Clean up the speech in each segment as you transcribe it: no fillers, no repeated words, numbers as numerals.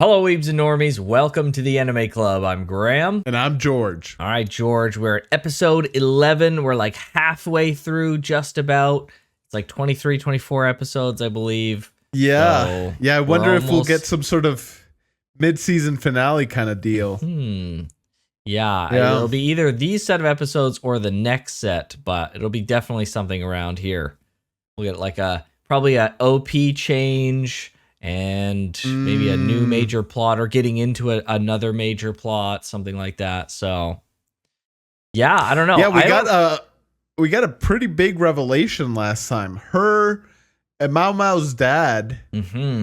Hello, Weebs and Normies. Welcome to the Anime Club. I'm Graham. And I'm George. All right, George, we're at episode 11. We're like halfway through, just about. It's like 23, 24 episodes, I believe. Yeah. So yeah, I wonder if we'll almost... get some sort of mid-season finale kind of deal. Yeah, it'll be either these set of episodes or the next set, but it'll be definitely something around here. We'll get like probably a OP change and maybe a new major plot or getting into another major plot, something like that. So yeah, I don't know. Yeah, we got a pretty big revelation last time. Maomao's dad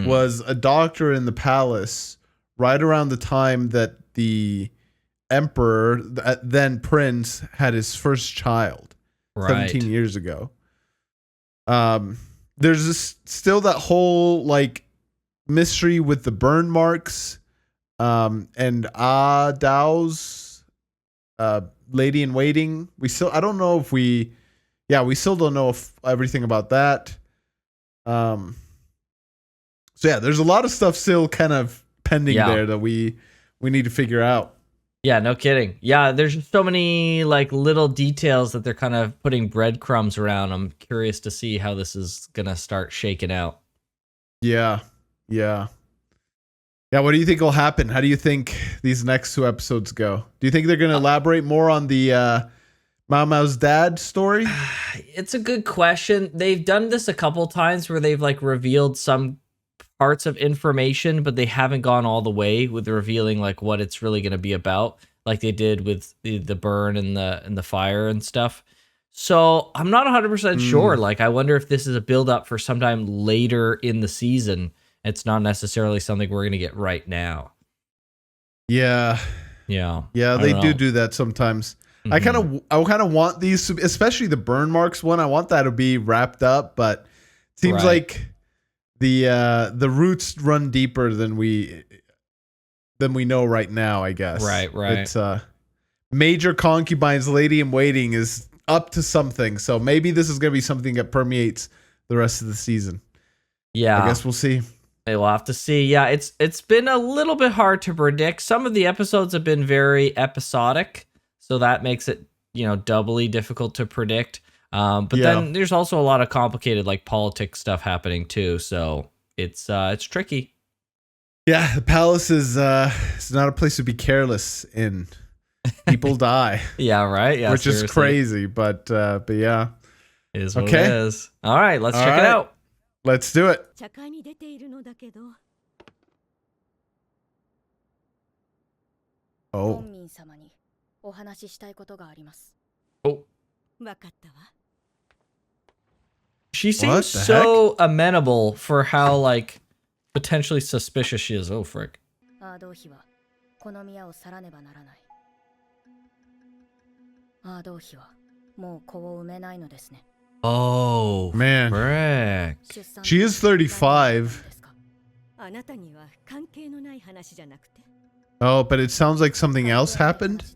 was a doctor in the palace right around the time that the emperor, then prince, had his first child 17 years ago. There's still that whole like mystery with the burn marks, and Dao's lady in waiting. We still don't know if everything about that. So yeah, there's a lot of stuff still kind of pending there that we need to figure out. Yeah, no kidding. Yeah, there's just so many like little details that they're kind of putting breadcrumbs around. I'm curious to see how this is gonna start shaking out. Yeah. What do you think will happen? How do you think these next two episodes go? Do you think they're gonna elaborate more on the Maomao's dad story? It's a good question. They've done this a couple times where they've like revealed some parts of information, but they haven't gone all the way with revealing like what it's really going to be about, like they did with the burn and the fire and stuff. So I'm not 100% sure. Like, I wonder if this is a build up for sometime later in the season. It's not necessarily something we're going to get right now. Yeah, they do that sometimes. I kind of want these, especially the burn marks one. I want that to be wrapped up, but it seems like the roots run deeper than we know right now, I guess. Right. It's major concubines lady in waiting is up to something. So maybe this is going to be something that permeates the rest of the season. Yeah. I guess we'll see. We'll have to see. Yeah, it's been a little bit hard to predict. Some of the episodes have been very episodic, so that makes it, doubly difficult to predict. But then there's also a lot of complicated like politics stuff happening too, so it's tricky. Yeah, the palace is not a place to be careless in. People die. Yeah, right. Yeah, which is crazy, but yeah, it is what it is. All right, let's check it out. Let's do it. Oh. She seems so amenable for how like potentially suspicious she is. Oh frick. Oh man, frick. She is 35. Oh, but it sounds like something else happened. So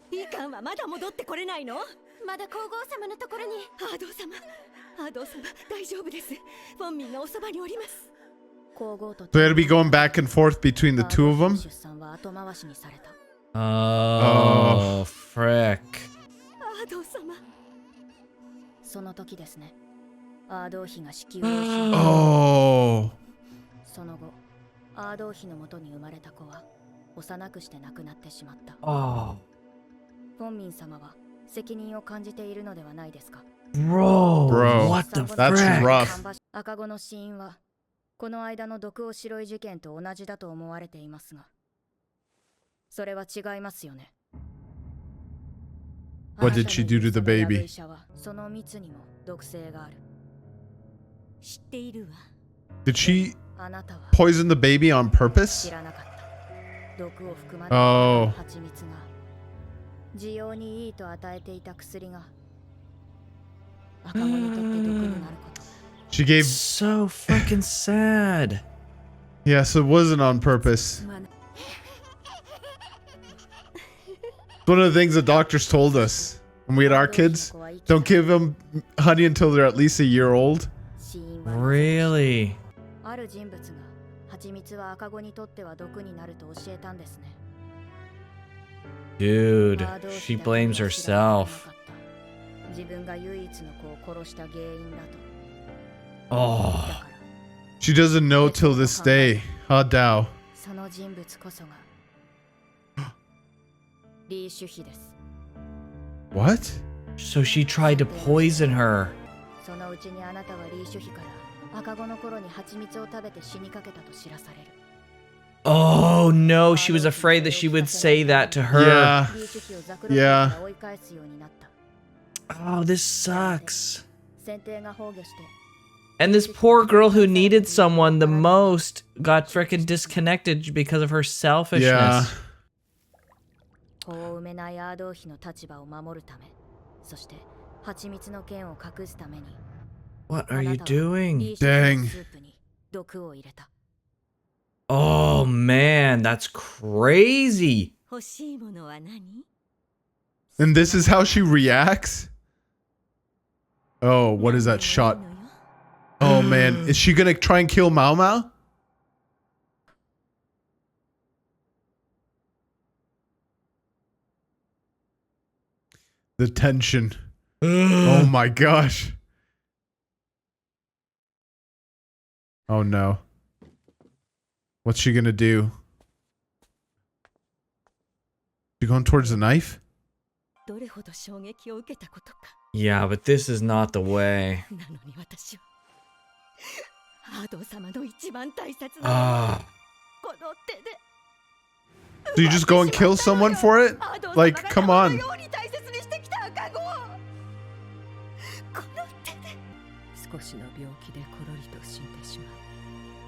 they had to be going back and forth between the two of them. Oh, frick. Oh. Bro, what the frick? That's rough. この間の毒を白い事件と同じだと思われていますが、それは違いますよね。 What did she do to the baby? その蜜にも毒性がある。知っているわ。 Did she poison the baby on purpose? 知らなかった。毒を含まれた蜂蜜が需要にいいと与えていた薬が赤子にとって毒になること。 She gave so fucking sad. Yes, it wasn't on purpose. One of the things the doctors told us when we had our kids, don't give them honey until they're at least a year old. Really? Dude, she blames herself. Oh. She doesn't know till this day. Ah, Dao. What? So she tried to poison her. Oh no, she was afraid that she would say that to her. Yeah. Yeah. Oh, this sucks. And this poor girl who needed someone the most got frickin' disconnected because of her selfishness. Yeah. What are you doing? Dang. Oh man, that's crazy. And this is how she reacts? Oh, what is that shot? Oh man, is she gonna try and kill Maomao? The tension. Oh my gosh. Oh no. What's she gonna do? She going towards the knife? Yeah, but this is not the way. Ah. So you just go and kill someone for it? Like, come on.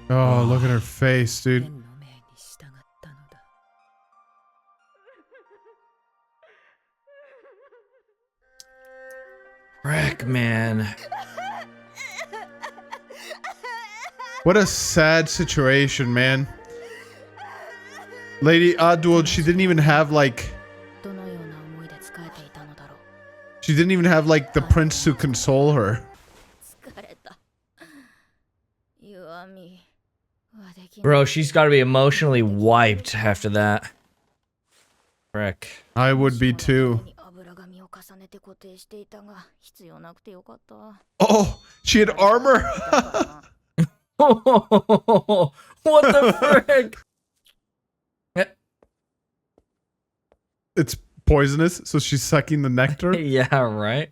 Oh, look at her face, dude. Frick, man. What a sad situation, man. Lady Adwold, she didn't even have like... She didn't even have like the prince to console her. Bro, she's got to be emotionally wiped after that. Frick. I would be too. Oh, she had armor. What the frick? It's poisonous, so she's sucking the nectar. Yeah, right.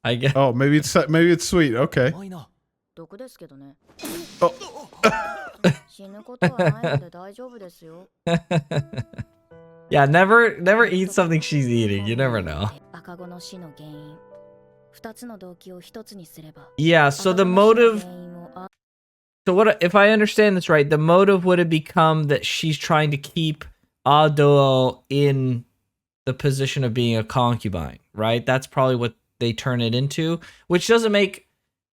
I guess. Oh, maybe it's sweet. Okay. Oh. Yeah, never eat something she's eating. You never know. Yeah, so the motive... So what if I understand this right, the motive would have become that she's trying to keep Ado in the position of being a concubine, right? That's probably what they turn it into, which doesn't make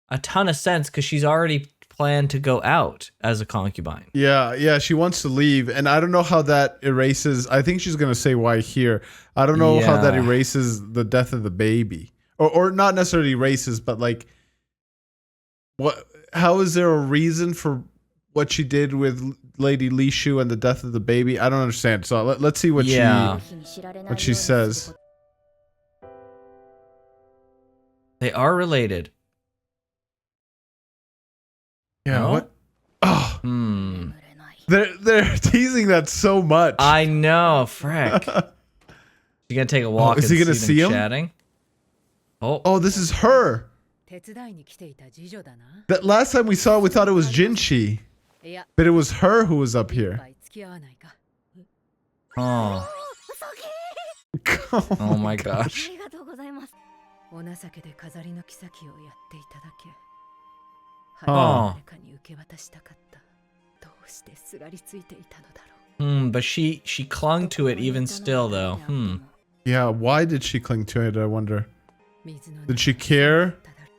a ton of sense because she's already planned to go out as a concubine. Yeah, she wants to leave, and I don't know how that erases... I think she's going to say why here. I don't know how that erases the death of the baby. Or not necessarily erases, but like... How is there a reason for what she did with Lady Li Shu and the death of the baby? I don't understand. So let's see what she says. They are related. Yeah. No? What? Oh. They're teasing that so much. I know, frick. You gonna take a walk? Is he gonna see him? Chatting? Oh, this is her. That last time we saw, we thought it was Jinshi, but it was her who was up here. Oh. Oh my gosh. Oh. But she clung to it even still though. Yeah, why did she cling to it, I wonder? Did she care?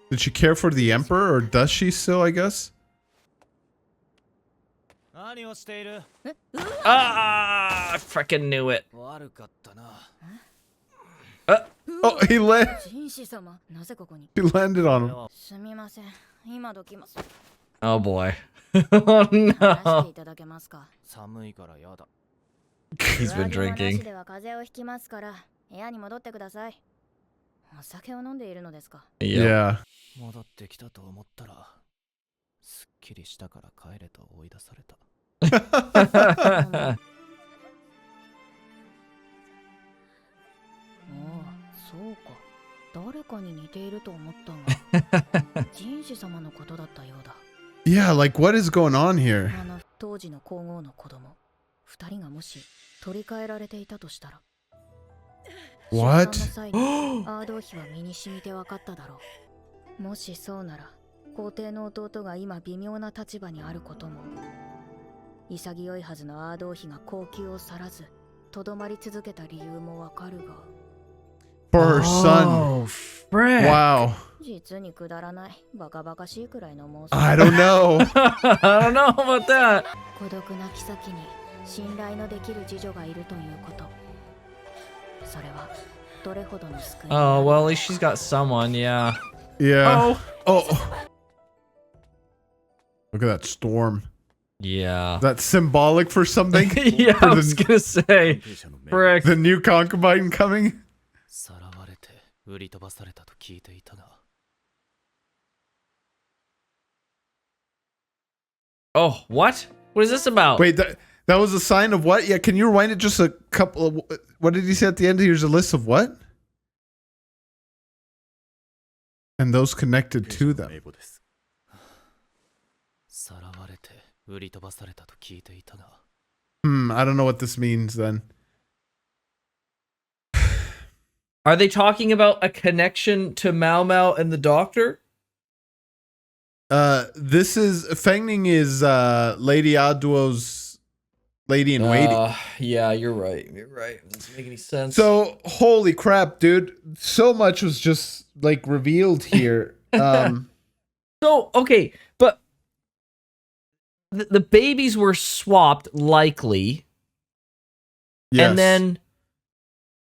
Did she care for the emperor, or does she still, I guess? Ah, I freaking knew it. Oh, he landed on him. Oh boy. Oh 話して no. いただけますか。 寒いからやだ。 He's been 上着もなし drinking. では風邪をひきますから部屋に戻ってください。お酒を飲んでいるのですか。 Yep. Yeah. 戻ってきたと思ったら、すっきりしたから帰れと追い出された。ああ、そうか。誰かに似ていると思ったが、ジンシ様のことだったようだ。 Yeah, like what is going on here? あの当時の皇后の子供2人がもし取り替えられていたとしたら、 What? 出産の際にアードー妃は身に染みて分かっただろう。もしそうなら皇帝の弟が今微妙な立場にあることも、潔いはずのアードー妃が高級を去らずとどまり続けた理由もわかるが、 For her son. Oh, frick. Wow. 実にくだらないバカバカしいくらいの妄想。 I don't know. I don't know about that. 孤独な妃に信頼のできる次女がいるということ、それはどれほどの救いになる。 Oh, well, at least she's got someone, yeah. Yeah. Oh. Oh. Look at that storm. Yeah. Is that symbolic for something? Yeah, For I was gonna say. Frick. the new concubine coming? さらわれて売り飛ばされたと聞いていたが。 Oh, what? What is this about? Wait, that was a sign of what? Yeah, can you rewind it just a couple of... What did he say at the end? Here's a list of what? And those connected to them. さらわれて売り飛ばされたと聞いていたが。 I don't know what this means then. Are they talking about a connection to Maomao and the doctor? This is... Fengning is Lady Aduo's lady in waiting. Yeah, you're right. You're right. It doesn't make any sense. So, holy crap, dude. So much was just, like, revealed here. So, okay, but the babies were swapped, likely. Yes. And then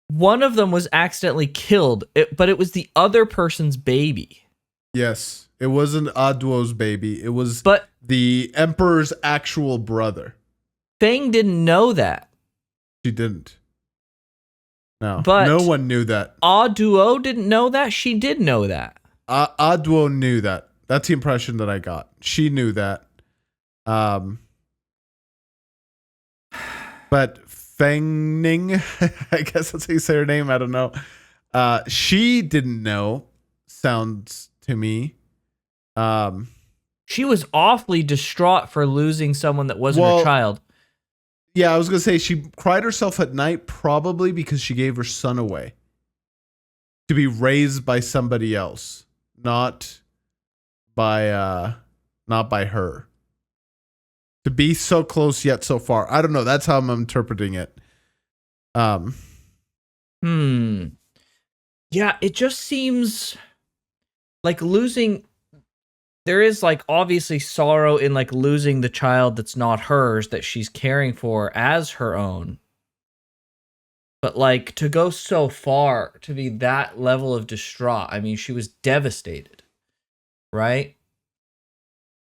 one of them was accidentally killed, but it was the other person's baby. Yes. It wasn't Aduo's baby. It was But the Emperor's actual brother. Feng didn't know that. She didn't. No. But no one knew that. Aduo didn't know that. She did know that. Aduo knew that. That's the impression that I got. She knew that. But Fengning, I guess that's how you say her name. I don't know. She didn't know. Sounds to me. She was awfully distraught for losing someone that wasn't her child. Yeah, I was gonna say she cried herself at night, probably because she gave her son away to be raised by somebody else, not by her. To be so close yet so far. I don't know. That's how I'm interpreting it. Yeah, it just seems like losing. There is like obviously sorrow in like losing the child that's not hers, that she's caring for as her own. But like to go so far, to be that level of distraught, I mean, she was devastated, right?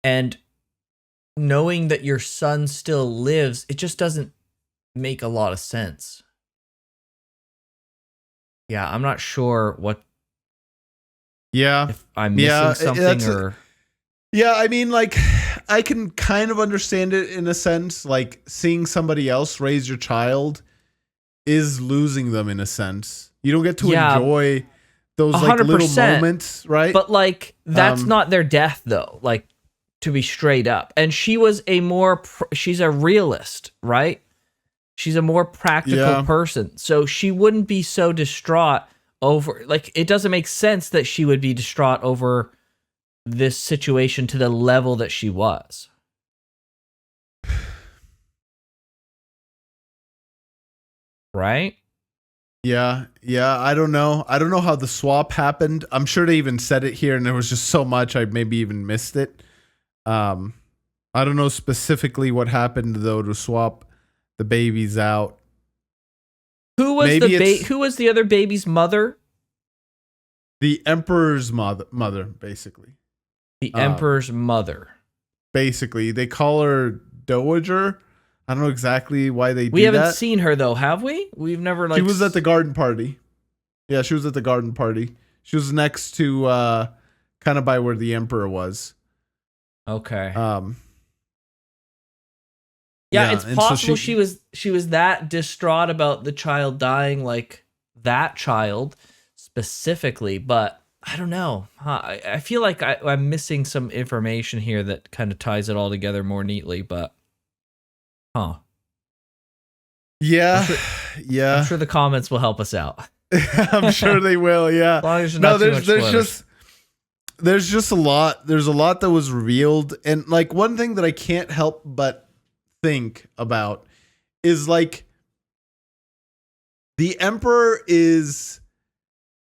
And knowing that your son still lives, it just doesn't make a lot of sense. Yeah, I'm not sure what. Yeah, if I'm missing something or. Yeah, I mean, like, I can kind of understand it in a sense. Like, seeing somebody else raise your child is losing them in a sense. You don't get to enjoy those like little moments, right? But like, that's not their death, though. Like, to be straight up. And she was she's a realist, right? She's a more practical person, so she wouldn't be so distraught over. Like, it doesn't make sense that she would be distraught over this situation to the level that she was. Right? Yeah, I don't know. I don't know how the swap happened. I'm sure they even said it here and there was just so much I maybe even missed it. I don't know specifically what happened though to swap the babies out. Who was who was the other baby's mother? The Emperor's mother, basically. The Emperor's mother. basically. They call her Dowager. I don't know exactly why they We do haven't that. seen her though, have we? We've never like. She was at the garden party. Yeah, she was at the garden party. She was next to kind of by where the emperor was. Okay. Yeah, it's and so possible she was that distraught about the child dying, like that child specifically, but I don't know. I feel like I'm missing some information here that kind of ties it all together more neatly, but Yeah, I'm sure the comments will help us out. I'm sure they will. Yeah. As long as there's not too much spoilers. There's just a lot. There's a lot that was revealed, and like one thing that I can't help but think about is like the emperor is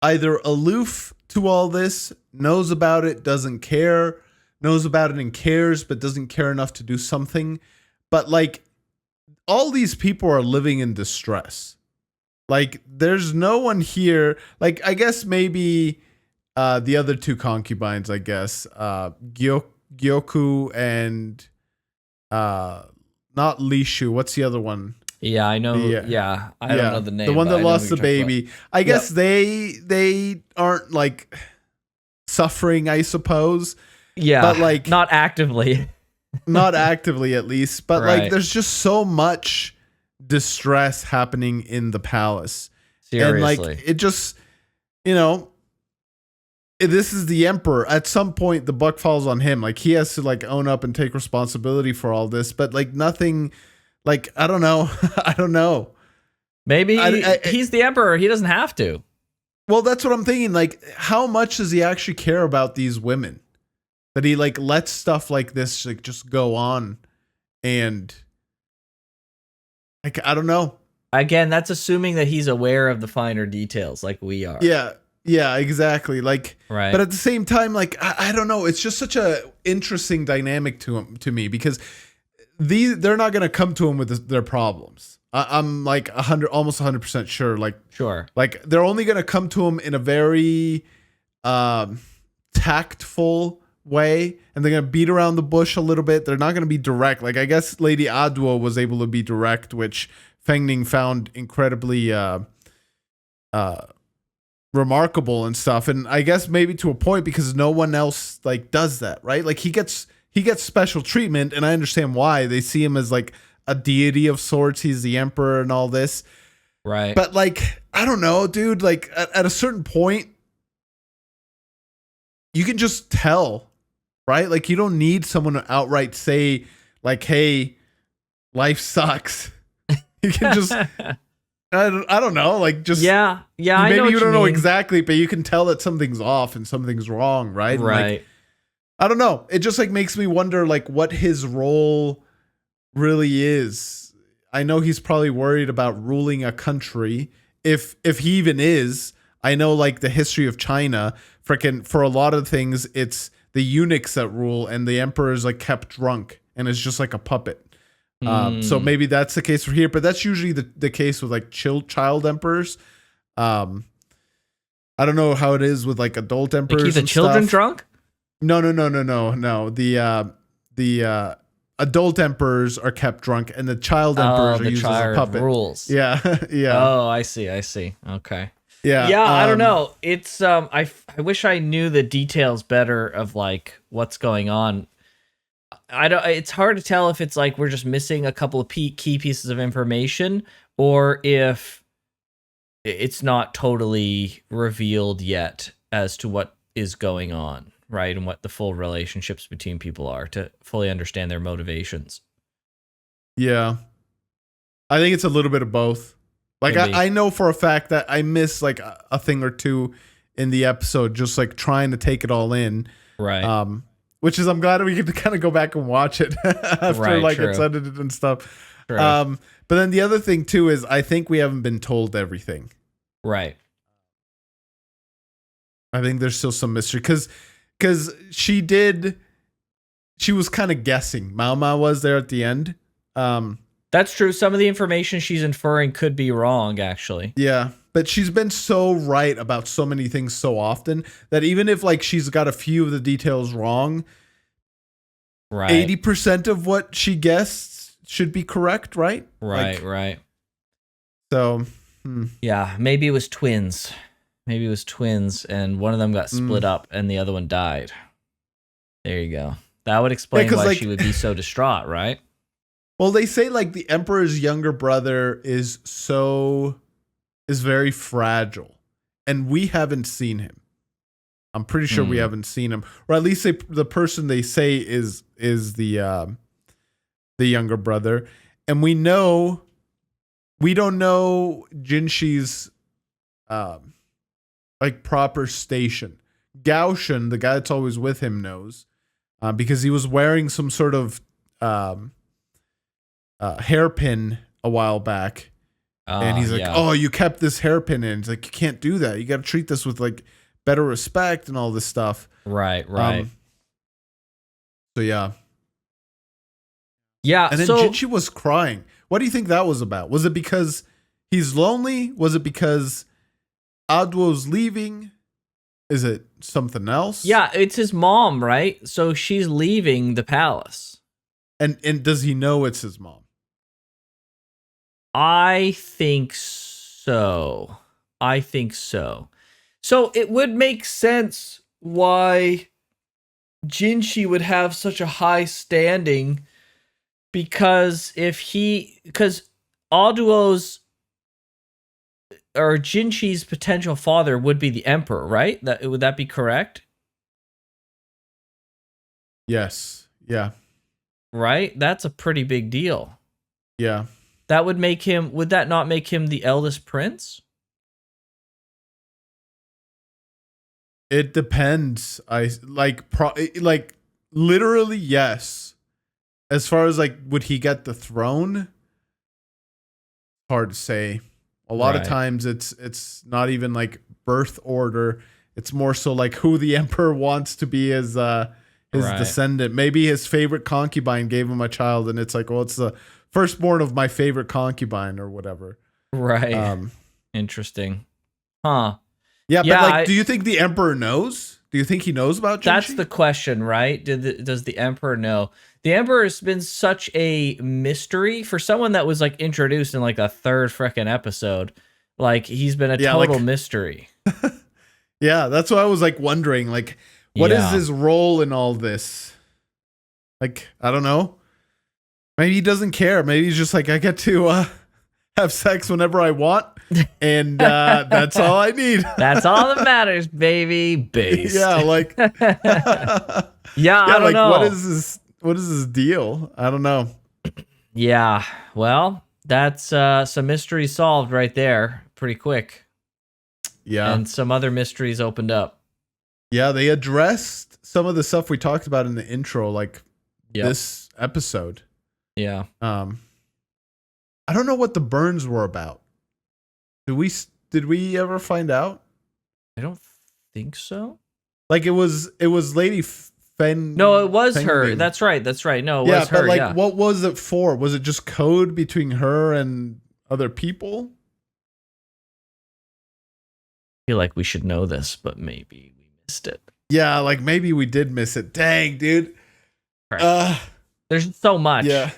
either aloof to all this, knows about it, doesn't care, knows about it and cares, but doesn't care enough to do something. But like all these people are living in distress. Like there's no one here. Like I guess maybe the other two concubines, I guess, Gyoku and not Lishu. What's the other one? Yeah, I know. I don't know the name. The one that but I know lost who the you're talking baby. I guess they aren't like suffering, I suppose. Yeah, but like not actively. Not actively at least. But Right. like there's just so much distress happening in the palace. Seriously. And like it just, you know, this is the emperor. At some point the buck falls on him. Like he has to like own up and take responsibility for all this, but like nothing, like I don't know. I don't know. Maybe he's the emperor. He doesn't have to. Well, that's what I'm thinking. Like how much does he actually care about these women that he like lets stuff like this like just go on? And like I don't know. Again, that's assuming that he's aware of the finer details like we are. Yeah, exactly. Like, right. But at the same time, like, I don't know. It's just such a interesting dynamic to me because they're not going to come to him with their problems. I'm like almost 100% sure. Like, sure. Like they're only going to come to him in a very tactful way, and they're going to beat around the bush a little bit. They're not going to be direct. Like, I guess Lady Aduo was able to be direct, which Feng Ning found incredibly remarkable and stuff, and I guess maybe to a point because no one else like does that, right? Like he gets special treatment, and I understand why. They see him as like a deity of sorts. He's the emperor and all this, right? But like I don't know, dude. Like at a certain point, you can just tell, right? Like you don't need someone to outright say like, "Hey, life sucks." You can just. I don't know, like just yeah. I maybe know you don't know mean. exactly, but you can tell that something's off and something's wrong, right? Right. Like, I don't know. It just like makes me wonder like what his role really is. I know he's probably worried about ruling a country, if he even is. I know like the history of China, freaking for a lot of things, it's the eunuchs that rule, and the emperor is like kept drunk and is just like a puppet. So maybe that's the case for here, but that's usually the case with like child emperors. I don't know how it is with like adult emperors. They keep the children drunk? No. The adult emperors are kept drunk, and the child emperors are used as a puppet. Rules. Yeah. Oh, I see. Okay. Yeah. I don't know. It's I wish I knew the details better of like what's going on. It's hard to tell if it's like we're just missing a couple of key pieces of information, or if it's not totally revealed yet as to what is going on, right? And what the full relationships between people are to fully understand their motivations. Yeah. I think it's a little bit of both. Like I know for a fact that I miss like a thing or two in the episode, just like trying to take it all in. Right. Which is, I'm glad we get to kind of go back and watch it after like true. it's edited and stuff. True. But then the other thing too is I think we haven't been told everything. Right. I think there's still some mystery because she was kind of guessing. Maomao was there at the end. That's true. Some of the information she's inferring could be wrong, actually. Yeah. But she's been so right about so many things so often that even if like she's got a few of the details wrong, Right. 80% of what she guessed should be correct, right? Right, Like, right. So, Yeah, maybe it was twins. Maybe it was twins, and one of them got split up, and the other one died. There you go. That would explain 'cause, why like- she would be so distraught, right? well, they say like the Emperor's younger brother is very fragile, and we haven't seen him. I'm pretty sure we haven't seen him, or at least the person they say is the younger brother, and we don't know Jinshi's like proper station. Gaoshen, the guy that's always with him, knows because he was wearing some sort of hairpin a while back, and he's like, yeah. "Oh, you kept this hairpin in." He's like, "You can't do that. You got to treat this with like better respect and all this stuff." Right, right. So yeah, Yeah, and then so Jinshi was crying. What do you think that was about? Was it because he's lonely? Was it because Adwo's leaving? Is it something else? yeah, it's his mom, right? So she's leaving the palace. And does he know it's his mom? I think so. I think so. So it would make sense why Jinshi would have such a high standing, because because Aduo's or Jinshi's potential father would be the emperor, right? Would that be correct? Yes. Yeah. Right? That's a pretty big deal. Yeah. That would make him, would that not make him the eldest prince? It depends. Like literally yes. As far as like would he get the throne? Hard to say. A lot of Right. times it's not even like birth order. It's more so like who the emperor wants to be as his Right. descendant. Maybe his favorite concubine gave him a child, and it's like, well, it's the firstborn of my favorite concubine or whatever. Right. Interesting. Huh. Yeah, Yeah, but like, do you think the emperor knows? Do you think he knows about Jinshi? That's the question, right? Does the emperor know? The emperor has been such a mystery for someone that was like introduced in like a third frickin' episode. Like he's been a total mystery. Yeah, that's what I was like wondering. Like, what is his role in all this? Like, I don't know. Maybe he doesn't care. Maybe he's just like, I get to have sex whenever I want, and that's all I need. That's all that matters, baby. Based. Yeah, like, yeah, I don't like, know. what is this? What is his deal? I don't know. Yeah, well, that's some mystery solved right there, pretty quick. Yeah, And some other mysteries opened up. yeah, they addressed some of the stuff we talked about in the intro, like this episode. Yeah. I don't know what the burns were about. Did we ever find out? I don't think so. Like it was Lady Fen. No, it was her. Fengling. That's right. No, it Yeah, was her. but like, Yeah. what was it for? Was it just code between her and other people? I feel like we should know this, but maybe we missed it. Yeah, like maybe we did miss it. Dang, dude. Right. There's so much. Yeah.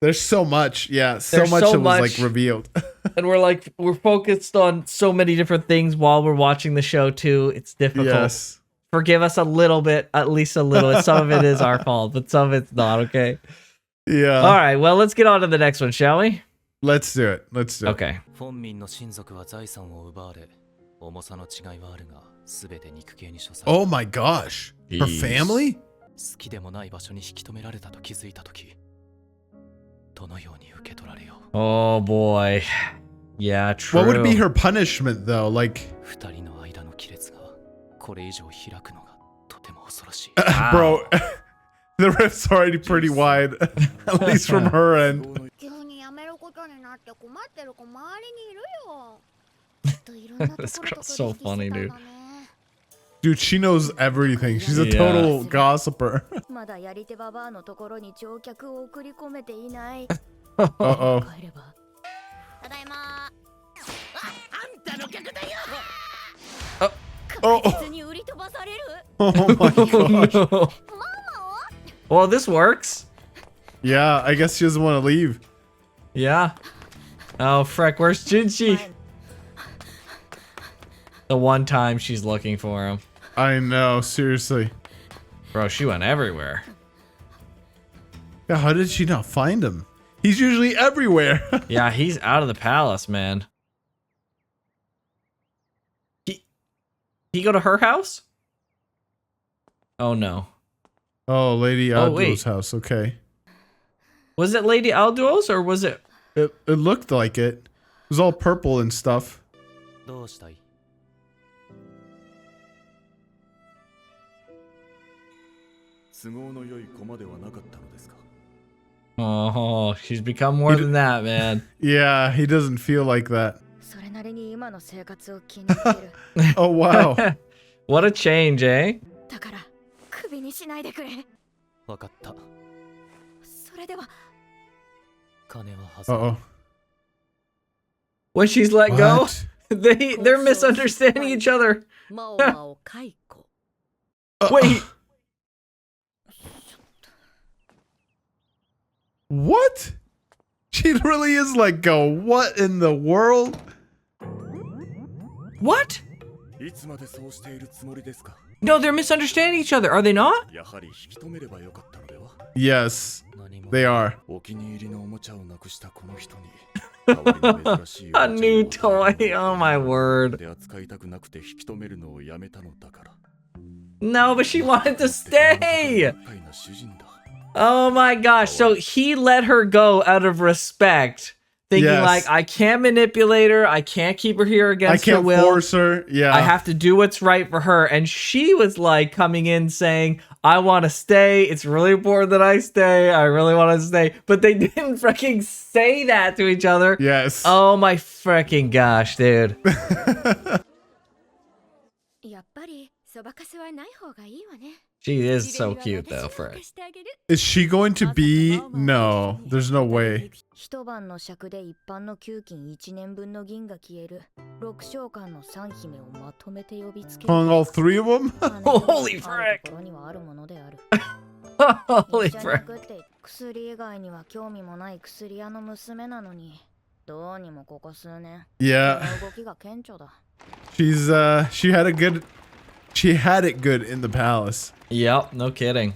There's so much. Yeah, so There's much so that was much. like revealed. And we're focused on so many different things while we're watching the show too. It's difficult. Yes. Forgive us a little bit, at least a little. Some of it is our fault, but some of it's not, okay? Yeah. All right, well, let's get on to the next one, shall we? Let's do it. Let's do it. Okay. 本民の親族は財産を奪われ、重さの違いはあるが、すべて肉系に処され、 Oh my gosh. Her Jeez. family? 好きでもない場所に引き止められたと気づいたとき、どのように受け取られよう。 Oh boy. Yeah, true. What would be her punishment though? Like, 二人の間の亀裂がこれ以上開くのがとても恐ろしい。 bro, the rift's already pretty wide, at least from her end. 急に辞めることになって困ってる子周りにいるよ。きっといろんなところと取引してたんだね。 Dude, she knows everything. She's a total gossiper. まだやり手ババアのところに乗客を送り込めていない。 Uh-oh. 帰れば。ただいま。あんたの客だよ。 Oh, 確実に売り飛ばされる。 oh my gosh. Well, this works. Yeah, I guess she doesn't want to leave. Yeah. Oh, frick. Where's Jinshi? The one time she's looking for him. I know, seriously. Bro, she went everywhere. Yeah, how did she not find him? He's usually everywhere. Yeah, he's out of the palace, man. He go to her house? Oh, no. Oh, Lady Oh, Aldo's wait. house. Okay. Was it Lady Alduo's or was it? It looked like it. It was all purple and stuff. どうしたい？都合の良い駒ではなかったのですか。 Oh, she's become more than that, man. Yeah, he doesn't feel like that. それなりに今の生活を気に入ってる。 Oh, wow. What a change, eh? だからクビにしないでくれ。わかった。それでは金は外れ。 Uh-oh. When she's let go, What? they're misunderstanding each other. マオマオ解雇。 Wait, What? She really is like, go, what in the world? what? いつまでそうしているつもりですか。 No, they're misunderstanding each other, are they not? やはり引き止めればよかったのでは。 Yes, 何も they are. お気に入りのおもちゃをなくしたこの人に。代わりの珍しいおもちゃ A を new toy, oh my word. で扱いたくなくて引き止めるのをやめたのだから。 No, but she wanted to stay. 厄介な主人だ。 Oh my gosh, so he let her go out of respect, thinking Yes. like, I can't manipulate her, I can't keep her here I against her can't will. force her. Yeah. I have to do what's right for her. And she was like coming in saying, I want to stay. It's really important that I stay. I really want to stay. But they didn't freaking say that to each other. Yes. Oh my freaking gosh, dude. やっぱりそばかすはない方がいいわね。 She is so cute though, Fred. Is she going to be? No, there's no way. 一晩の尺で一般の給金1年分の銀が消える6召喚の3姫をまとめて呼びつける。 Among all three of them? Holy ある frick. ところにはあるものである。 Holy 医者じゃな frick. くて薬以外には興味もない薬屋の娘なのに、どうにもここ数年、 Yeah. その動きが顕著だ。 She had it good in the palace. Yep, no kidding.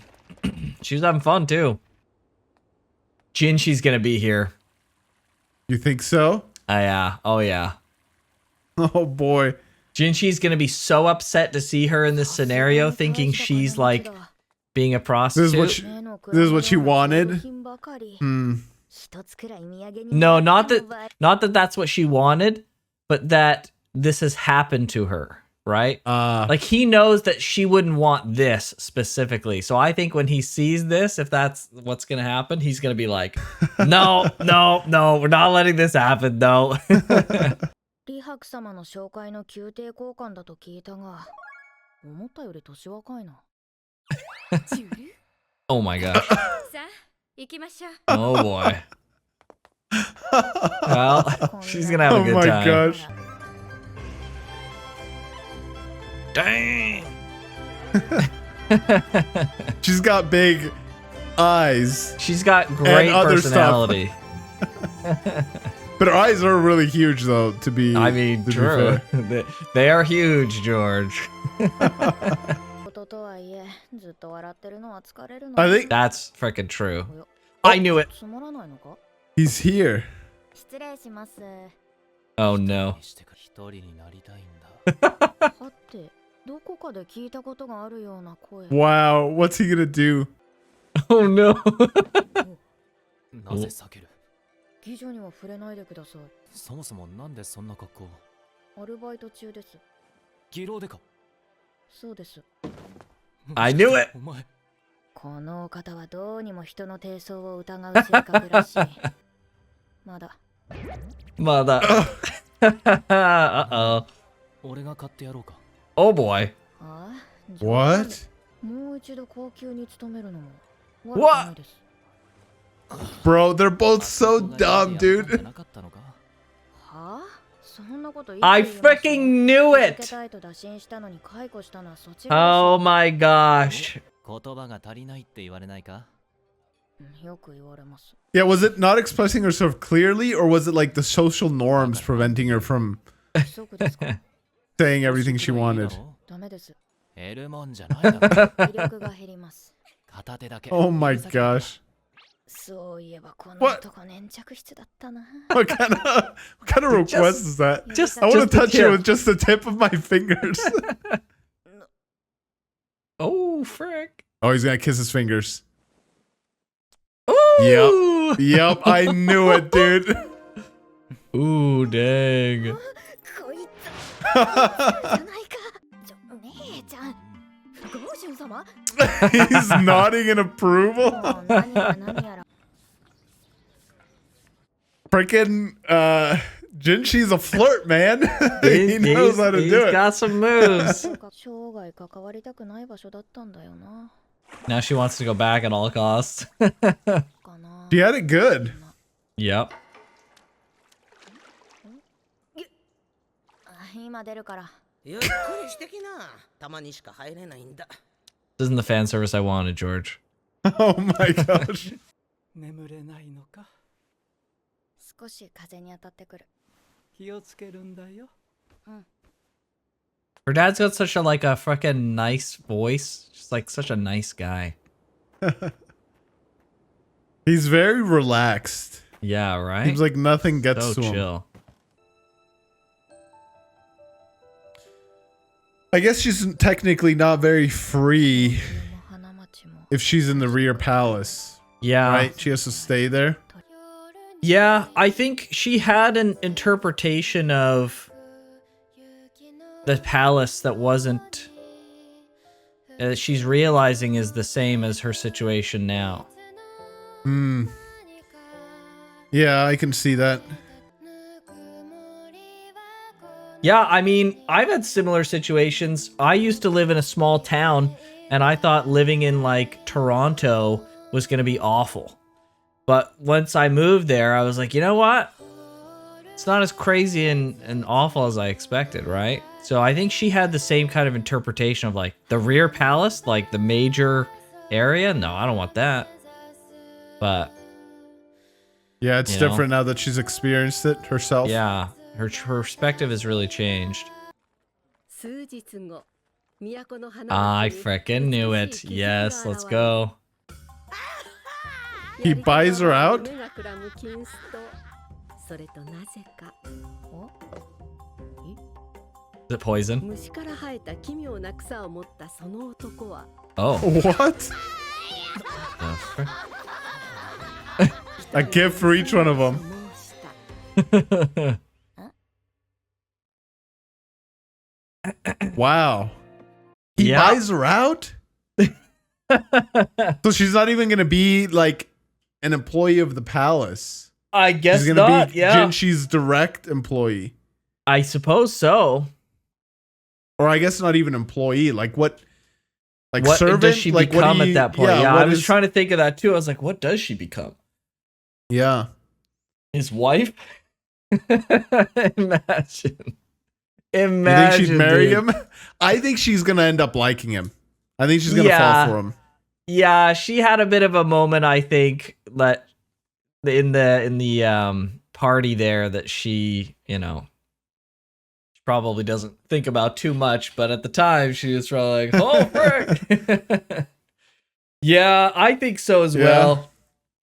She was having fun too. Jinshi's gonna be here. You think so? Yeah. Oh yeah. Oh boy. Jinshi's gonna be so upset to see her in this scenario, thinking she's like being a prostitute. This is what she wanted? Hmm. No, not that that's what she wanted, but that this has happened to her, right? Like he knows that she wouldn't want this specifically. So I think when he sees this, if that's what's gonna happen, he's gonna be like, no, we're not letting this happen, no. 李白様の紹介の宮廷交換だと聞いたが、思ったより年若いな。Oh my gosh. さあ、行きましょう。 Oh boy. Well, she's gonna have a Oh good my time. gosh. Dang. She's got big eyes. She's got great other stuff. personality. But her eyes are really huge though, to be I mean, to be true. fair. They are huge, George. I think That's freaking true. I knew it. つまらないのか？ he's here. 失礼します。 Oh no. してから一人になりたいんだ。はってどこかで聞いたことがあるような声。 Wow, what's he gonna do? Oh no. なぜ避ける？議女には触れないでください。そもそもなんでそんな格好を？アルバイト中です。技能でか？そうです。 I knew it. お前。このお方はどうにも人の低層を疑う性格らしい。まだ。 Mother. Uh-oh. 俺が買ってやろうか。 Oh boy. ああ What? もう一度高級に勤めるのも What? 悪くないです。 Bro, they're both so dumb, じゃ dude. なかったのか？はあそんなこと言 I っています freaking knew 続け it. たいと打診したのに解雇したのはそちらです。 Oh my gosh. 言葉が足りないって言われないか？よく言われます。 Yeah, was it not expressing herself clearly, or was it like the social norms preventing her from 不足ですか？ saying everything she wanted? ダメです。減るもんじゃないだろ。威力が減ります。片手だけ。 Oh my gosh. そういえばこの What? 男粘着質だったな。 What kind of request is that? Just I want to the touch you tip. with just the tip of my fingers. Oh, frick. Oh, he's gonna kiss his fingers. Ooh. Yep, I knew it, dude. Ooh, dang. こいつじゃないか。姉ちゃん。ゴージュン様。 He's nodding in approval. もう何が何やら。 Freaking Jinshi's a flirt, man. He knows how to he's do it. got some moves. 生涯関わりたくない場所だったんだよな。 Now she wants to go back at all costs. かな。 She had it good. Yep. 今出るから。ゆっくりしてきな。たまにしか入れないんだ。 This isn't the fan service I wanted, George. Oh my gosh. 眠れないのか？少し風に当たってくる。気をつけるんだよ。 Her dad's got such a like a freaking nice voice. Just like such a nice guy. He's very relaxed. Yeah, right? Seems like nothing gets so to him. chill. I guess she's technically not very free 花町も。 if she's in the rear palace, Yeah. right? She has to stay there. Yeah, I think she had an interpretation of the palace that wasn't she's realizing is the same as her situation now. Hmm. Yeah, I can see that. Yeah, I mean, I've had similar situations. I used to live in a small town, and I thought living in, like, Toronto was going to be awful. But once I moved there, I was like, you know what? It's not as crazy and awful as I expected, right? So I think she had the same kind of interpretation of, like, the rear palace, like, the major area. No, I don't want that. But, Yeah, it's You know? different now that she's experienced it herself. yeah, her perspective has really changed. 数日後、都の花 I 町に frickin' knew 美 it. しい絆が Yes, let's 現れ go. He buys her out? 目がくらむ金子とそれとなぜか Is it poison? 虫から生えた奇妙な草を持ったその男は Oh. What? The frick? A gift for each one of them. 申した Wow. He Yeah. buys her out? So she's not even going to be like an employee of the palace. I guess She's going to not. be Yeah, Jinshi's direct employee. I suppose so. Or I guess not even employee. Like what? Like What servant? does she like what become do you- at that point? Yeah, I what was is- trying to think of that too. I was like, what does she become? Yeah. His wife? Imagine. You Imagine. think she'd marry dude. him? I think she's going to end up liking him. I think she's going to Yeah. fall for him. Yeah, she had a bit of a moment, I think, that in the party there that she, you know, she probably doesn't think about too much, but at the time she was probably like, oh frick. Yeah, I think so as Yeah. well.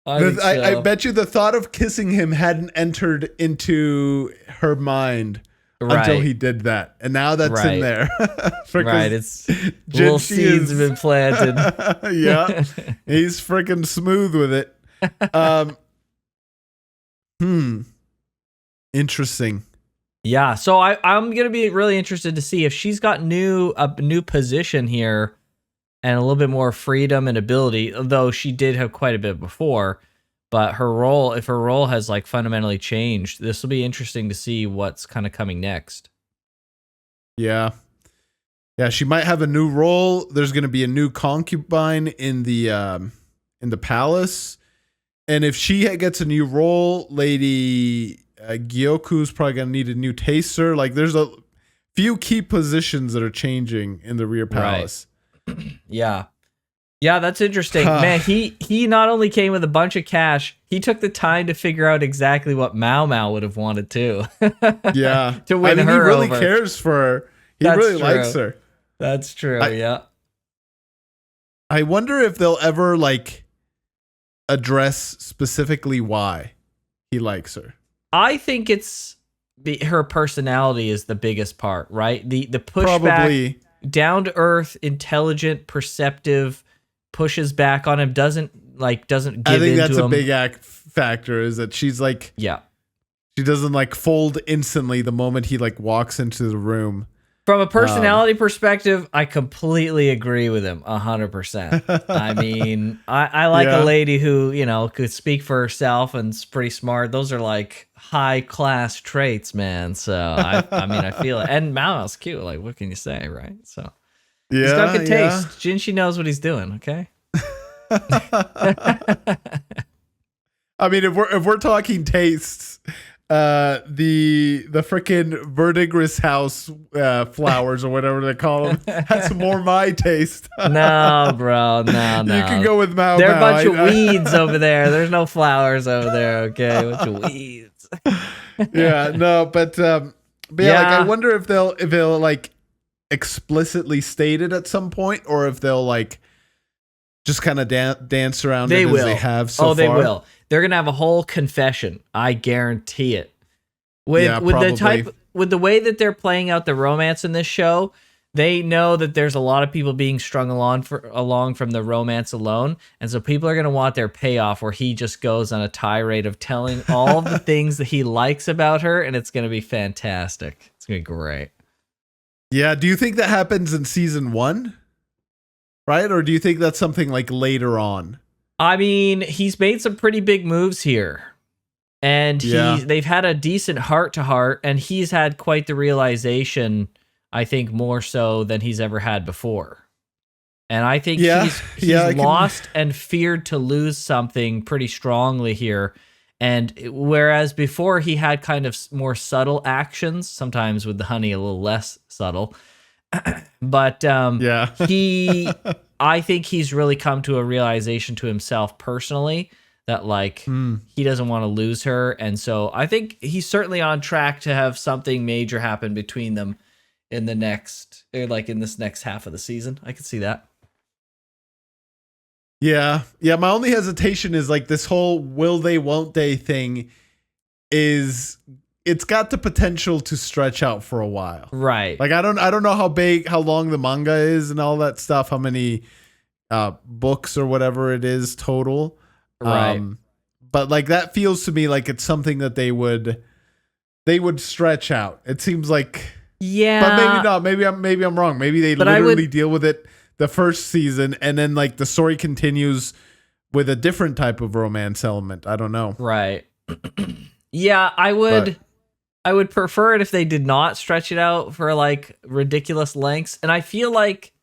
I, think I so. bet you the thought of kissing him hadn't entered into her mind until Right. he did that. And now that's Right. in there. Because Right, it's little Jinshi seeds is- have been planted. Yeah. He's freaking smooth with it. Interesting. Yeah, so I'm gonna be really interested to see if she's got a new position here and a little bit more freedom and ability, though she did have quite a bit before. But if her role has like fundamentally changed, this will be interesting to see what's kind of coming next. Yeah. Yeah, she might have a new role. There's going to be a new concubine in the palace. And if she gets a new role, Lady Gyoku's probably going to need a new taster. Like there's a few key positions that are changing in the rear palace. Yeah. Yeah, that's interesting. Man, he not only came with a bunch of cash, he took the time to figure out exactly what Maomao would have wanted too. Yeah. To win he her really over. cares for her. He That's really true. likes her. That's true, yeah. I wonder if they'll ever like address specifically why he likes her. I think it's her personality is the biggest part, right? The pushback, Probably down to earth, intelligent, perceptive, pushes back on him, doesn't give into him. I think that's a big factor is that she's like, yeah. She doesn't like fold instantly the moment he like walks into the room. From a personality perspective, I completely agree with him 100%. I mean, I like a lady who, you know, could speak for herself and is pretty smart. Those are like high class traits, man. So I mean, I feel it. And Mao's cute. Like, what can you say, right? So he's got good taste. Jinshi knows what he's doing. Okay. I mean, if we're talking tastes, the freaking verdigris house flowers or whatever they call them, that's more my taste. No, bro, no. You can go with Maomao. There are a bunch of weeds over there. There's no flowers over there. Okay, a bunch of weeds. Yeah, no, but yeah, like I wonder if they'll like explicitly state it at some point, or if they'll like just kind of dance around it as they have so far. They will. They're gonna have a whole confession. I guarantee it. With the way that they're playing out the romance in this show, they know that there's a lot of people being strung along from the romance alone, and so people are gonna want their payoff where he just goes on a tirade of telling all the things that he likes about her, and it's gonna be fantastic. It's gonna be great. Yeah. Do you think that happens in season 1? Right? Or do you think that's something like later on? I mean, he's made some pretty big moves here. And they've had a decent heart-to-heart, and he's had quite the realization, I think, more so than he's ever had before. And I think he's lost and feared to lose something pretty strongly here. And whereas before he had kind of more subtle actions, sometimes with the honey a little less subtle, but I think he's really come to a realization to himself personally that like he doesn't want to lose her, and so I think he's certainly on track to have something major happen between them in the next, in this next half of the season. I could see that. Yeah. My only hesitation is like this whole will they, won't they thing it's got the potential to stretch out for a while. Right. Like I don't know how long the manga is and all that stuff, how many books or whatever it is total. Right. But like that feels to me like it's something that they would stretch out. It seems like but maybe not. Maybe I'm wrong. Maybe they literally deal with it the first season and then like the story continues with a different type of romance element. I don't know. Right. Yeah, I would prefer it if they did not stretch it out for like ridiculous lengths. And I feel like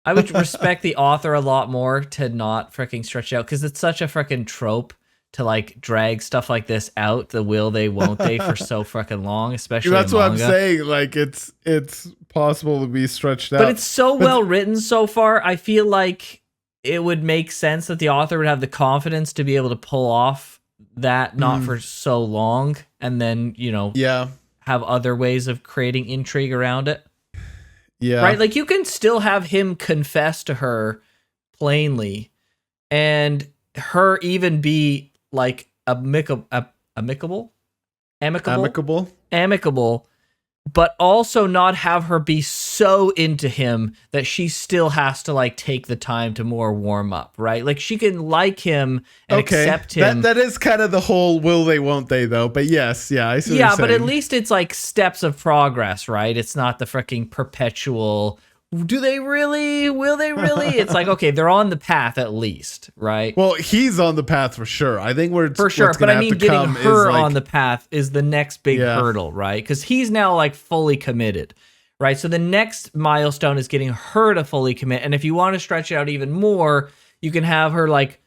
I would respect the author a lot more to not freaking stretch it out, because it's such a freaking trope to like drag stuff like this out, the will they, won't they, for so freaking long, especially that's in what manga. I'm saying. Like it's possible to be stretched out. But it's so well written so far. I feel like it would make sense that the author would have the confidence to be able to pull off that not for so long, and then, you know, have other ways of creating intrigue around it. Yeah. Right? Like you can still have him confess to her plainly and her even be like amicable, but also not have her be so into him that she still has to like take the time to more warm up, right? Like she can like him and accept him. That is kind of the whole will they, won't they though. But yes, I see what you're but at saying. least it's like steps of progress, right? It's not the freaking perpetual, do they really? Will they really? It's like, okay, they're on the path at least, right? Well, he's on the path for sure. I think for sure, but I mean, getting her on the path is the next big hurdle, right? Because he's now like fully committed, right? So the next milestone is getting her to fully commit. And if you want to stretch it out even more, you can have her like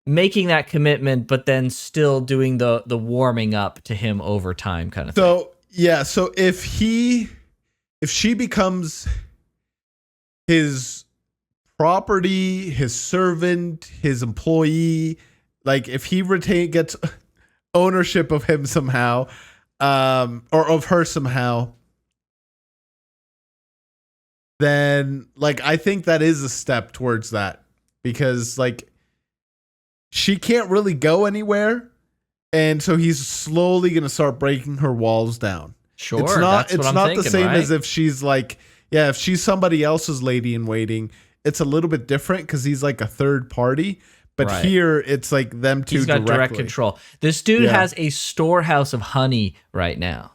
making that commitment, but then still doing the warming up to him over time kind of thing. So yeah, so if she becomes his property, his servant, his employee, like if he gets ownership of him somehow, or of her somehow, then like I think that is a step towards that, because like she can't really go anywhere, and so he's slowly gonna start breaking her walls down. Sure, it's not that's what I'm not thinking, the same right? as if she's like, yeah, if she's somebody else's lady in waiting, it's a little bit different because he's like a third party. But Right. here it's like them two He's got directly. direct control. This dude Yeah. has a storehouse of honey right now.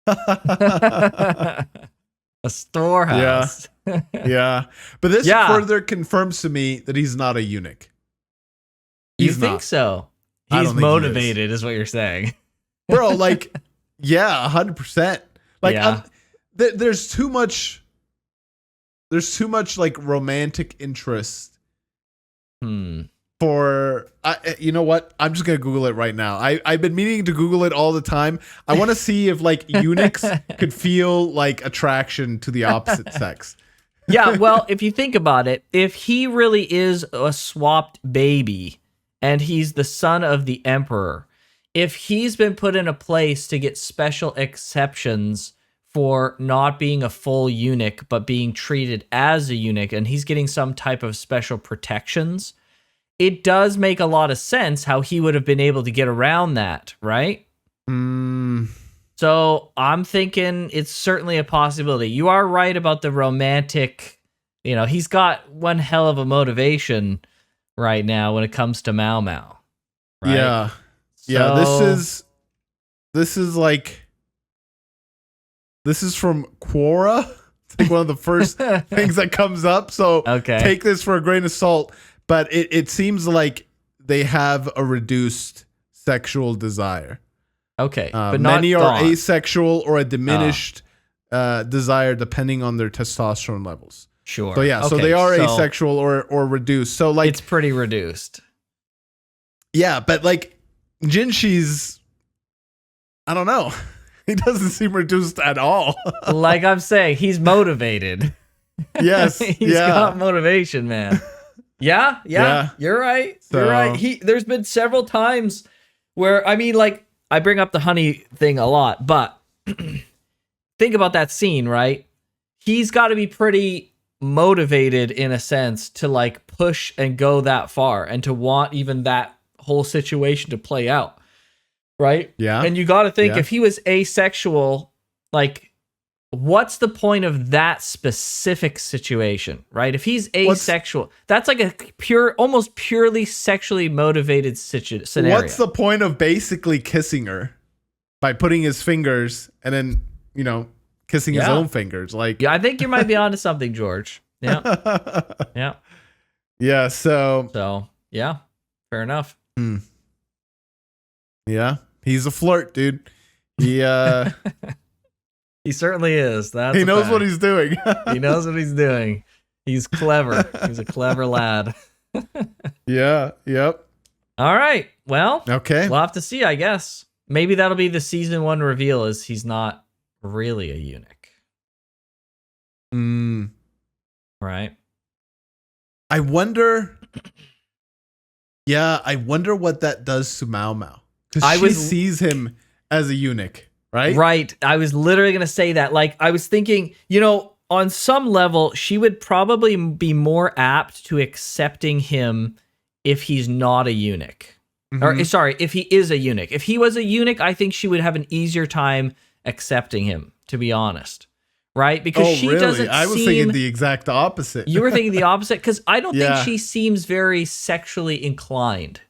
A storehouse. Yeah. But this Yeah. further confirms to me that he's not a eunuch. You He's think not. so? I He's don't think he is. motivated, is what you're saying. Bro, like, yeah, 100%. Like, Yeah. there's too much like romantic interest for, you know what? I'm just going to Google it right now. I've been meaning to Google it all the time. I want to see if like eunuchs could feel like attraction to the opposite sex. Yeah, well, if you think about it, if he really is a swapped baby and he's the son of the emperor, if he's been put in a place to get special exceptions for not being a full eunuch but being treated as a eunuch, and he's getting some type of special protections, it does make a lot of sense how he would have been able to get around that, right? So I'm thinking it's certainly a possibility. You are right about the romantic, he's got one hell of a motivation right now when it comes to Maomao. Right? Yeah. Yeah, this is from Quora. It's like one of the first things that comes up. So Okay. take this for a grain of salt. But it seems like they have a reduced sexual desire. Okay, but not many are gone. asexual or a diminished desire depending on their testosterone levels. Sure. So yeah, so Okay, they are so asexual or reduced. So like it's pretty reduced. yeah, but like Jinshi's, I don't know. He doesn't seem reduced at all. Like I'm saying, he's motivated. Yes. He's got motivation, man. Yeah, you're right. So- You're right. There's been several times where, I mean, like, I bring up the honey thing a lot, but think about that scene, right? He's got to be pretty motivated in a sense to like push and go that far and to want even that whole situation to play out, right? Yeah. And you got to think Yeah. if he was asexual, like, what's the point of that specific situation, right? If he's asexual, that's like a almost purely sexually motivated scenario. What's the point of basically kissing her by putting his fingers and then, kissing his Yeah. own fingers? Like, Yeah, I think you might be onto something, George. Yeah, yeah. yeah. So Yeah, fair enough. yeah, he's a flirt, dude. He He certainly is. That's he a knows fact. what he's doing. He knows what he's doing. He's clever. He's a clever lad. Yeah. Yep. All right. Well, Okay. we'll have to see, I guess. Maybe that'll be the season 1 reveal, is he's not really a eunuch. Right? I wonder. Yeah, I wonder what that does to Maomao, because she sees him as a eunuch, right? Right. I was literally going to say that. Like, I was thinking, on some level, she would probably be more apt to accepting him if he's not a eunuch. Or, sorry, if he is a eunuch. If he was a eunuch, I think she would have an easier time accepting him, to be honest. Right? Because she doesn't I was thinking the exact opposite. You were thinking the opposite? Because I don't Yeah. think she seems very sexually inclined.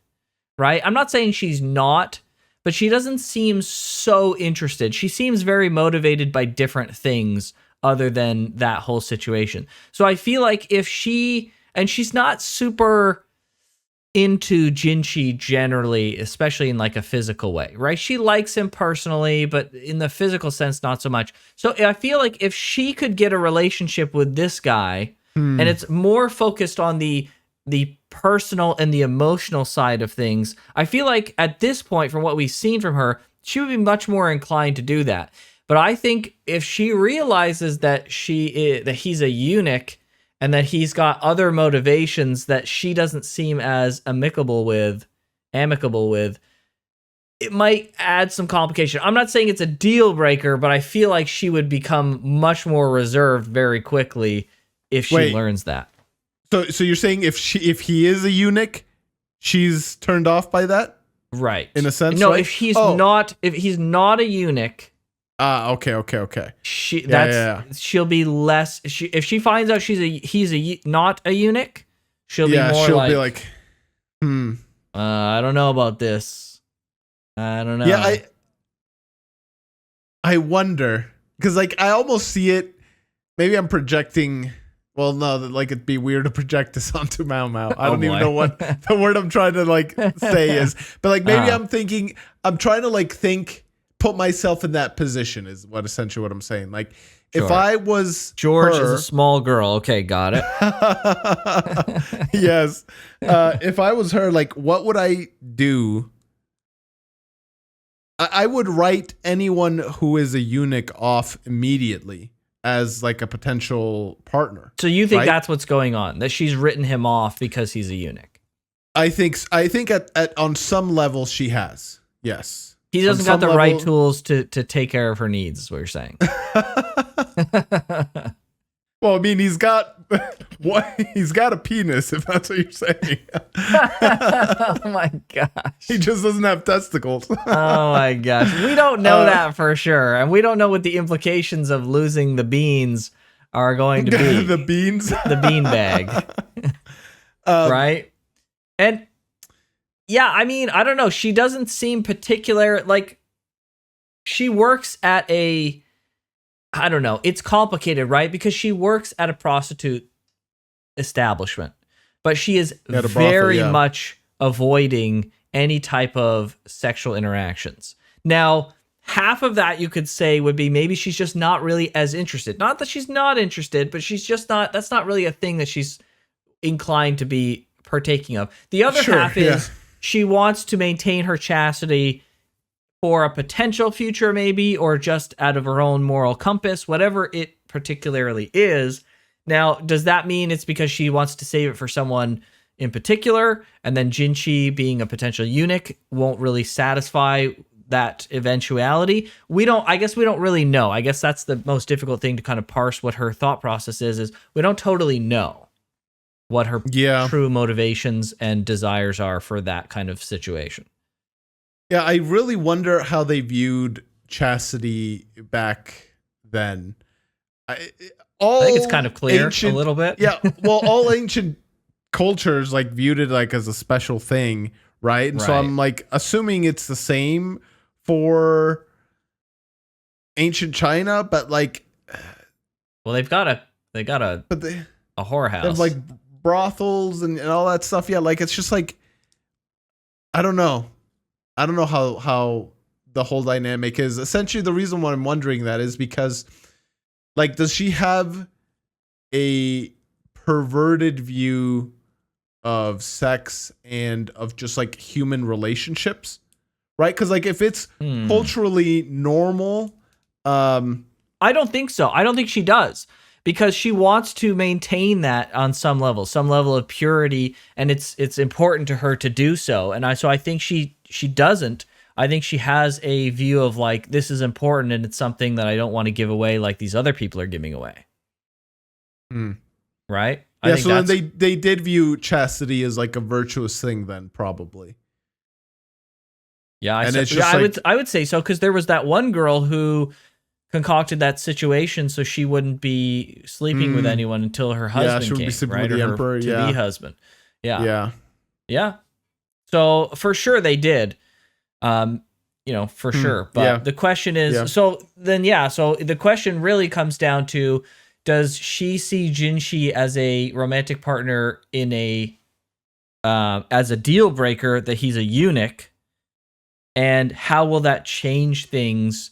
Right? I'm not saying she's not, but she doesn't seem so interested. She seems very motivated by different things other than that whole situation. So I feel like if and she's not super into Jinshi generally, especially in like a physical way, right? She likes him personally, but in the physical sense, not so much. So I feel like if she could get a relationship with this guy, and it's more focused on the personal and the emotional side of things, I feel like at this point, from what we've seen from her, she would be much more inclined to do that. But I think if she realizes that he's a eunuch and that he's got other motivations that she doesn't seem as amicable with, it might add some complication. I'm not saying it's a deal breaker, but I feel like she would become much more reserved very quickly if she learns that. So you're saying if he is a eunuch, she's turned off by that? Right. In a sense, no, right? if he's not a eunuch, okay. She'll be less. If she finds out he's not a eunuch, she'll be more like, I don't know about this. I don't know. Yeah, I wonder because like I almost see it. Maybe I'm projecting. Well, no, like it'd be weird to project this onto Maomao. I don't even know what the word I'm trying to like say is, but like maybe I'm trying to like put myself in that position is essentially what I'm saying. Like if I was George is a small girl. Okay, got it. Yes. If I was her, like what would I do? I would write anyone who is a eunuch off immediately as like a potential partner. So you think that's what's going on? That she's written him off because he's a eunuch? I think at on some level she has. Yes. He doesn't got the right tools to take care of her needs, is what you're saying. Well, I mean, he's got a penis, if that's what you're saying. Oh my gosh. He just doesn't have testicles. Oh my gosh. We don't know that for sure. And we don't know what the implications of losing the beans are going to be. The beans? The bean bag. Right? And yeah, I mean, I don't know. She doesn't seem particular. Like, she works at I don't know. It's complicated, right? Because she works at a prostitute establishment, but she is very much avoiding any type of sexual interactions. Now, half of that you could say would be maybe she's just not really as interested. Not that she's not interested, but she's just not, that's not really a thing that she's inclined to be partaking of. The other half is she wants to maintain her chastity for a potential future maybe, or just out of her own moral compass, whatever it particularly is. Now, does that mean it's because she wants to save it for someone in particular, and then Jinshi being a potential eunuch won't really satisfy that eventuality? I guess we don't really know. I guess that's the most difficult thing to kind of parse what her thought process is we don't totally know what her true motivations and desires are for that kind of situation. Yeah, I really wonder how they viewed chastity back then. I think it's kind of clear a little bit. Yeah, well, all ancient cultures like viewed it like as a special thing, right? And so I'm like assuming it's the same for ancient China, but like, well, they got a whorehouse. They have like brothels and all that stuff. Yeah, like it's just like I don't know how the whole dynamic is. Essentially, the reason why I'm wondering that is because, like, does she have a perverted view of sex and of just like human relationships, right? Because like if it's culturally normal, I don't think so. I don't think she does, because she wants to maintain that on some level of purity, and it's important to her to do so. And so I think she doesn't. I think she has a view of like, this is important and it's something that I don't want to give away like these other people are giving away. Right? Yeah, so then they did view chastity as like a virtuous thing then, probably. Yeah, I would say so, because there was that one girl who concocted that situation so she wouldn't be sleeping with anyone until her husband she would came, be sleeping right? with the Or emperor, her to-be husband. Yeah. So for sure they did, for sure. But the question is, so the question really comes down to, does she see Jinshi as a romantic partner in as a deal breaker that he's a eunuch? And how will that change things?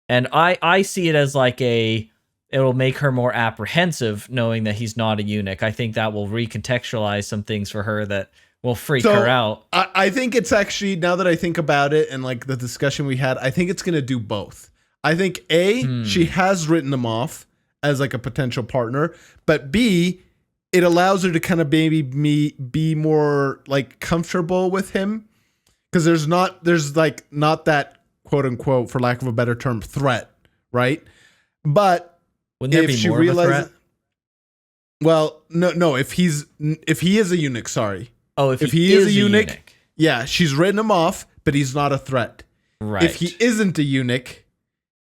And I see it as like it'll make her more apprehensive knowing that he's not a eunuch. I think that will recontextualize some things for her that will freak her out. I think it's actually, now that I think about it and like the discussion we had, I think it's going to do both. I think she has written him off as like a potential partner, but B, it allows her to kind of maybe be more like comfortable with him, because there's not that quote unquote, for lack of a better term, threat, right? But wouldn't there if be she more of a realizes, threat? well, no, if he is a eunuch, sorry. Oh, if he is a eunuch, yeah, she's written him off, but he's not a threat. Right. If he isn't a eunuch,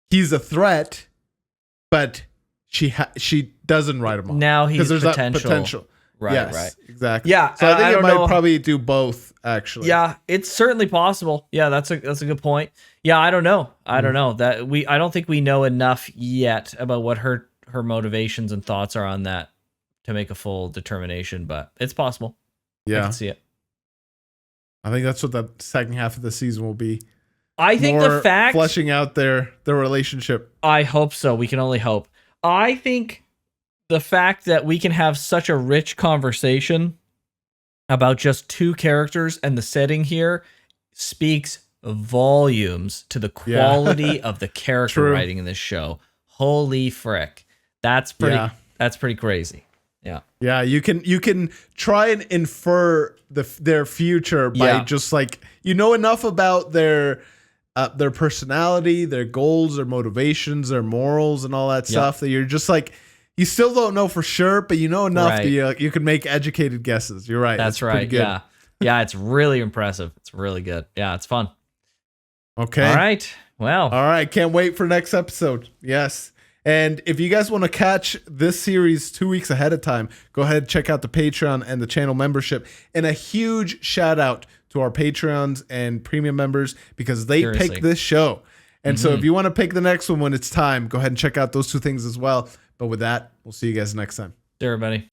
he's a threat, but she doesn't write him off. Now he's there's potential. that potential. Right, Yes, right. exactly. Yeah, So I think I it don't might know. probably do both, actually. Yeah, it's certainly possible. Yeah, that's a good point. Yeah, I don't know. I don't know that I don't think we know enough yet about what her motivations and thoughts are on that to make a full determination, but it's possible. I Yeah. can see it. I think that's what the second half of the season will be. I think More the fact fleshing out their relationship. I hope so. We can only hope. I think the fact that we can have such a rich conversation about just two characters and the setting here speaks volumes to the quality of the character True. writing in this show. Holy frick. That's pretty crazy. Yeah. Yeah, you can try and infer their future by just like, you know, enough about their personality, their goals, their motivations, their morals, and all that stuff that you're just like, you still don't know for sure, but you know enough that you can make educated guesses. You're right. That's right. Good. Yeah. Yeah, it's really impressive. It's really good. Yeah, it's fun. Okay. All right. Well. All right. Can't wait for next episode. Yes. And if you guys want to catch this series 2 weeks ahead of time, go ahead and check out the Patreon and the channel membership. And a huge shout out to our Patreons and premium members, because they picked this show. And so if you want to pick the next one when it's time, go ahead and check out those two things as well. But with that, we'll see you guys next time. See you, everybody.